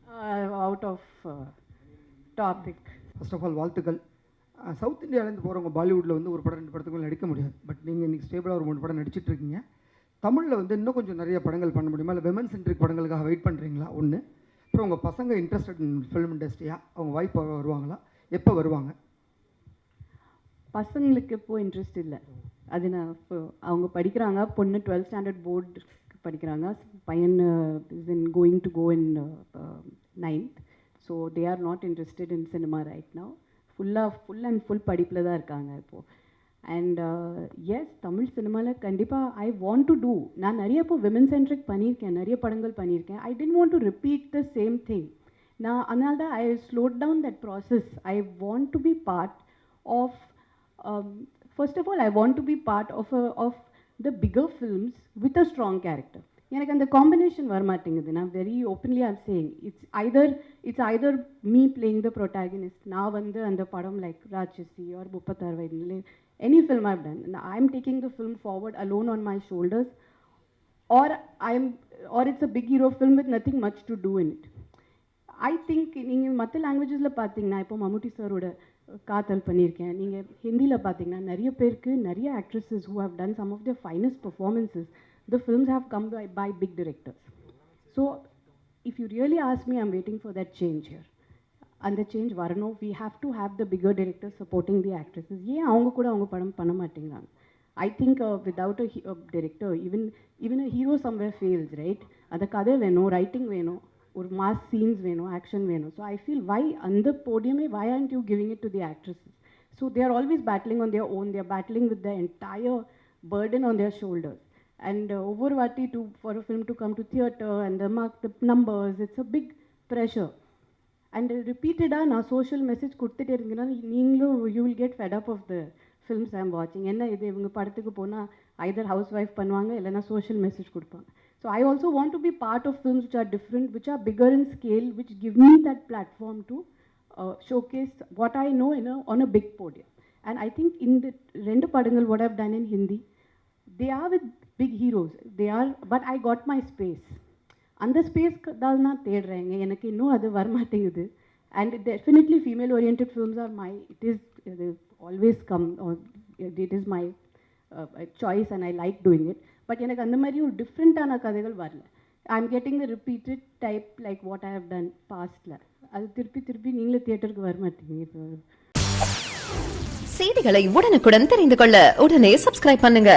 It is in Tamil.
Out of topic. First of all வாழ்த்துக்கள். சவுத் இந்தியாவிலேருந்து போகிறவங்க பாலிவுட்டில் வந்து ஒரு படம் 2 படத்துக்கு நடிக்க முடியாது. பட் நீங்கள் இன்றைக்கி ஸ்டேபிளாக ஒரு 3 படம் நடிச்சிட்டு இருக்கீங்க. தமிழில் வந்து இன்னும் கொஞ்சம் நிறைய படங்கள் பண்ண முடியுமா, இல்லை விமன் சென்ட்ரிக் படங்களுக்காக வெயிட் பண்ணுறீங்களா? ஒன்று. அப்புறம் உங்கள் பசங்க இன்ட்ரெஸ்டட் இன் ஃபிலிம் இண்டஸ்ட்ரியா, அவங்க வாய்ப்பு வருவாங்களா, எப்போ வருவாங்க? பசங்களுக்கு இப்போ இன்ட்ரெஸ்ட் இல்லை. அது நான் இப்போ அவங்க படிக்கிறாங்க. பொண்ணு 12th ஸ்டாண்டர்ட் போர்டு படிக்கிறாங்க. பையன் is in going to go in 9th. So they are not interested in cinema right now. Full and full படிப்பில் தான் இருக்காங்க இப்போது. அண்ட் எஸ், தமிழ் சினிமாவில் கண்டிப்பாக ஐ வாண்ட் டு டூ. நான் நிறைய இப்போ விமன் சென்ட்ரிக் பண்ணியிருக்கேன், நிறைய படங்கள் பண்ணியிருக்கேன். I tend want to repeat the same thing. நான் அதனால தான் I slowed down that process. I want to be part of first of all, I want to be part of the bigger films with a strong character. எனக்கு அந்த காம்பினேஷன் வரமாட்டேங்குது. நான் very openly I'm saying it's Hyder me playing the protagonist. நான் வந்து அந்த படம் லைக் ராட்சசி ஆர் 36 வயதிலே any film I've done, I am taking the film forward alone on my shoulders, or it's a big hero film with nothing much to do in it. I think நீங்கள் மற்ற லாங்குவேஜஸில் பார்த்தீங்கன்னா, இப்போ மம்முட்டி சாரோட காத்தல் பண்ணியிருக்கேன். நீங்கள் ஹிந்தியில் பார்த்தீங்கன்னா நிறைய பேருக்கு, நிறைய actresses who have done some of their finest performances, the films have come by big directors. So if you really ask me, I'm waiting for that change here. அந்த சேஞ்ச் வரணும். We have to have the bigger directors supporting the actresses. ஏன் அவங்க கூட அவங்க படம் பண்ண மாட்டேங்கிறாங்க? I think without a director even a hero somewhere fails, right? அந்த கதை வேணும், ரைட்டிங் வேணும், ஒரு மாஸ் சீன்ஸ் வேணும், ஆக்ஷன் வேணும். ஸோ ஐ ஃபீல் வை அந்த போடியமே why aren't you giving it to the actresses? So they are always battling on their own. They are battling with the entire burden on their shoulders. And ஒவ்வொரு வாட்டி for a film to come to theatre and the mark the numbers, it's a big pressure. And ரிப்பீட்டடாக நான் சோஷியல் மெசேஜ் கொடுத்துட்டே இருந்தீங்கன்னா நீங்களும் you will get fed up of the films I am வாட்சிங். என்ன இது, இவங்க படத்துக்கு போனால் ஐதர் ஹவுஸ் ஒய்ஃப் பண்ணுவாங்க, இல்லைனா சோஷியல் மெசேஜ் கொடுப்பாங்க. So I also want to be part of films which are different, which are bigger in scale, which give me that platform to showcase what I know on a big podium. And I think in the rendu padangal what I've done in Hindi, they are with big heroes. They are, but I got my space. And the space dal na thedranga enakku inno adu varamatingudhu. And definitely female oriented films are my, they always come, or it is my choice and I like doing it. But எனக்கு அந்த மாதிரி ஒரு டிஃப்ரெண்ட்டான கதைகள் வரல. I am getting the repeated type like what I have done பாஸ்டில். அது திருப்பி நீங்களே தியேட்டருக்கு வர மாட்டீங்க. இப்போ செய்திகளை உடனுக்குடன் தெரிந்து கொள்ள உடனே சப்ஸ்கிரைப் பண்ணுங்க.